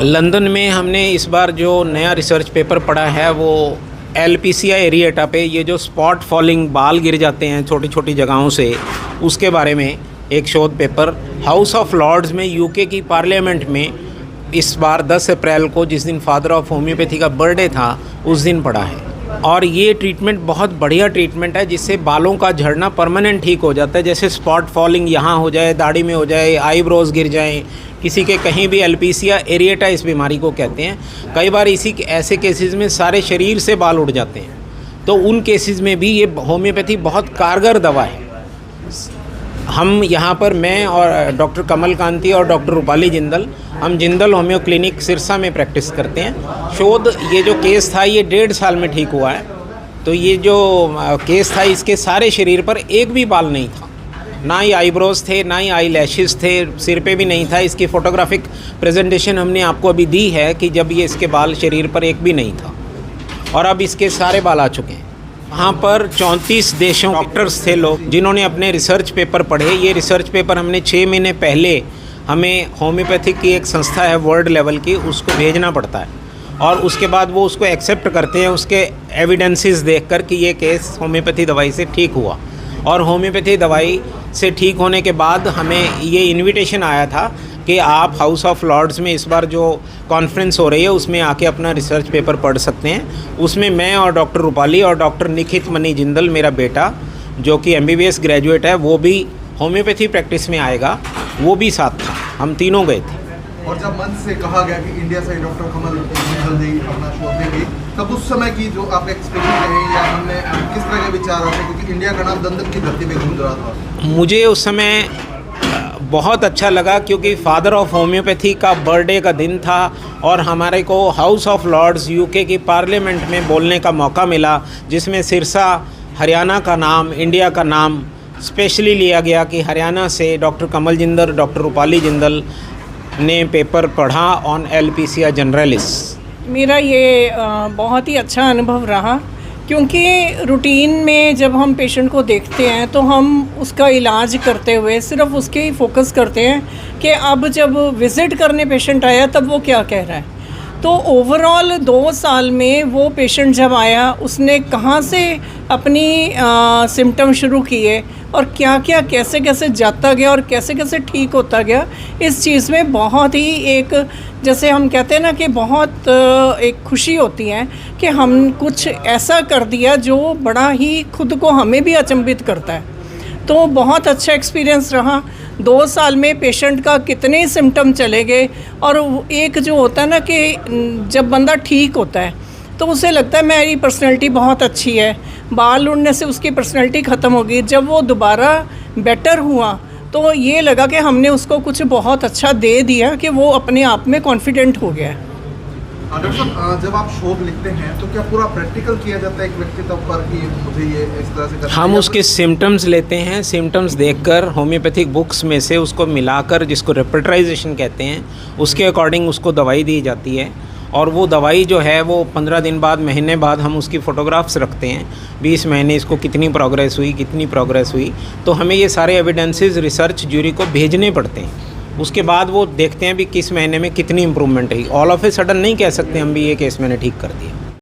London में हमने इस बार जो नया रिसर्च पेपर पढ़ा है वो एलोपेशिया एरिएटा पे ये जो स्पॉट फॉलिंग बाल गिर जाते हैं छोटी छोटी जगहों से, उसके बारे में एक शोध पेपर हाउस ऑफ लॉर्ड्स में यूके की पार्लियामेंट में इस बार 10 अप्रैल को, जिस दिन फादर ऑफ होम्योपैथी का बर्थडे था, उस दिन पड़ा है। और ये ट्रीटमेंट बहुत बढ़िया ट्रीटमेंट है जिससे बालों का झड़ना परमानेंट ठीक हो जाता है। जैसे स्पॉट फॉलिंग यहाँ हो जाए, दाढ़ी में हो जाए, आईब्रोज गिर जाएं, किसी के कहीं भी एलोपेशिया एरिएटा इस बीमारी को कहते हैं। कई बार इसी ऐसे केसेस में सारे शरीर से बाल उड़ जाते हैं, तो उन केसेस में भी ये होम्योपैथी बहुत कारगर दवा है। हम यहाँ पर, मैं और डॉक्टर कमल कांति और डॉक्टर रूपाली जिंदल, हम जिंदल होम्यो क्लिनिक सिरसा में प्रैक्टिस करते हैं। शोध ये जो केस था ये 1.5 साल में ठीक हुआ है। तो ये जो केस था इसके सारे शरीर पर एक भी बाल नहीं था, ना ही आईब्रोज थे, ना ही आई लैशेज़ थे, सिर पे भी नहीं था। इसकी फ़ोटोग्राफिक प्रेजेंटेशन हमने आपको अभी दी है कि जब ये इसके बाल शरीर पर एक भी नहीं था, और अब इसके सारे बाल आ चुके हैं। वहाँ पर 34 देशों डॉक्टर्स थे लोग जिन्होंने अपने रिसर्च पेपर पढ़े। ये रिसर्च पेपर हमने 6 महीने पहले, हमें होम्योपैथिक की एक संस्था है वर्ल्ड लेवल की, उसको भेजना पड़ता है, और उसके बाद वो उसको एक्सेप्ट करते हैं उसके एविडेंसेस देखकर कि ये केस होम्योपैथी दवाई से ठीक हुआ। और होम्योपैथी दवाई से ठीक होने के बाद हमें ये इनविटेशन आया था कि आप हाउस ऑफ लॉर्ड्स में इस बार जो कॉन्फ्रेंस हो रही है उसमें आके अपना रिसर्च पेपर पढ़ सकते हैं। उसमें मैं और डॉक्टर रूपाली और डॉक्टर निखित मनी जिंदल, मेरा बेटा जो कि MBBS ग्रेजुएट है, वो भी होम्योपैथी प्रैक्टिस में आएगा, वो भी साथ था। हम तीनों गए थे। और जब मंच से कहा गया कि इंडिया से डॉक्टर कमल जल्दी अपना शोध देंगे, तब उस समय की जो आप एक्सपीरियंस रहे या हमने किस तरह के विचार आते, क्योंकि इंडिया का नाम दंदन की धरती पे गूंज रहा था? मुझे उस समय बहुत अच्छा लगा क्योंकि फादर ऑफ होम्योपैथी का बर्थडे का दिन था और हमारे को हाउस ऑफ लॉर्ड्स यूके की पार्लियामेंट में बोलने का मौका मिला, जिसमें सिरसा हरियाणा का नाम, इंडिया का नाम स्पेशली लिया गया कि हरियाणा से डॉक्टर कमल जिंदल, डॉक्टर रूपाली जिंदल ने पेपर पढ़ा ऑन एलोपेशिया जनरलिस। मेरा ये बहुत ही अच्छा अनुभव रहा, क्योंकि रूटीन में जब हम पेशेंट को देखते हैं तो हम उसका इलाज करते हुए सिर्फ उसके ही फोकस करते हैं कि अब जब विज़िट करने पेशेंट आया तब वो क्या कह रहा है। तो ओवरऑल 2 साल में वो पेशेंट जब आया उसने कहाँ से अपनी सिम्टम शुरू किए और क्या क्या कैसे कैसे जाता गया और कैसे कैसे ठीक होता गया, इस चीज़ में बहुत ही एक, जैसे हम कहते हैं ना कि बहुत एक खुशी होती है कि हम कुछ ऐसा कर दिया जो बड़ा ही खुद को हमें भी अचंभित करता है। तो बहुत अच्छा एक्सपीरियंस रहा। 2 साल में पेशेंट का कितने सिम्टम चले गए, और एक जो होता है ना कि जब बंदा ठीक होता है तो उसे लगता है मेरी पर्सनैलिटी बहुत अच्छी है, बाल उड़ने से उसकी पर्सनैलिटी ख़त्म हो गई। जब वो दोबारा बेटर हुआ तो ये लगा कि हमने उसको कुछ बहुत अच्छा दे दिया कि वो अपने आप में कॉन्फिडेंट हो गया। डॉक्टर साहब, जब आप शोध लिखते हैं तो क्या पूरा प्रैक्टिकल किया जाता है एक व्यक्तित्व पर कि मुझे ये इस तरह से करना है? हम उसके सिम्टम्स लेते हैं, सिम्टम्स देखकर होम्योपैथिक बुक्स में से उसको मिलाकर, जिसको रेपर्टराइजेशन कहते हैं, उसके अकॉर्डिंग उसको दवाई दी जाती है। और वो दवाई जो है वो 15 दिन बाद, महीने बाद हम उसकी फ़ोटोग्राफ्स रखते हैं, 20 महीने इसको कितनी प्रोग्रेस हुई। तो हमें ये सारे एविडेंसेस रिसर्च ज्यूरी को भेजने पड़ते हैं। उसके बाद वो देखते हैं भी किस महीने में कितनी इम्प्रूवमेंट रही। ऑल ऑफ ए सडन नहीं कह सकते हम भी ये केस मैंने ठीक कर दिया।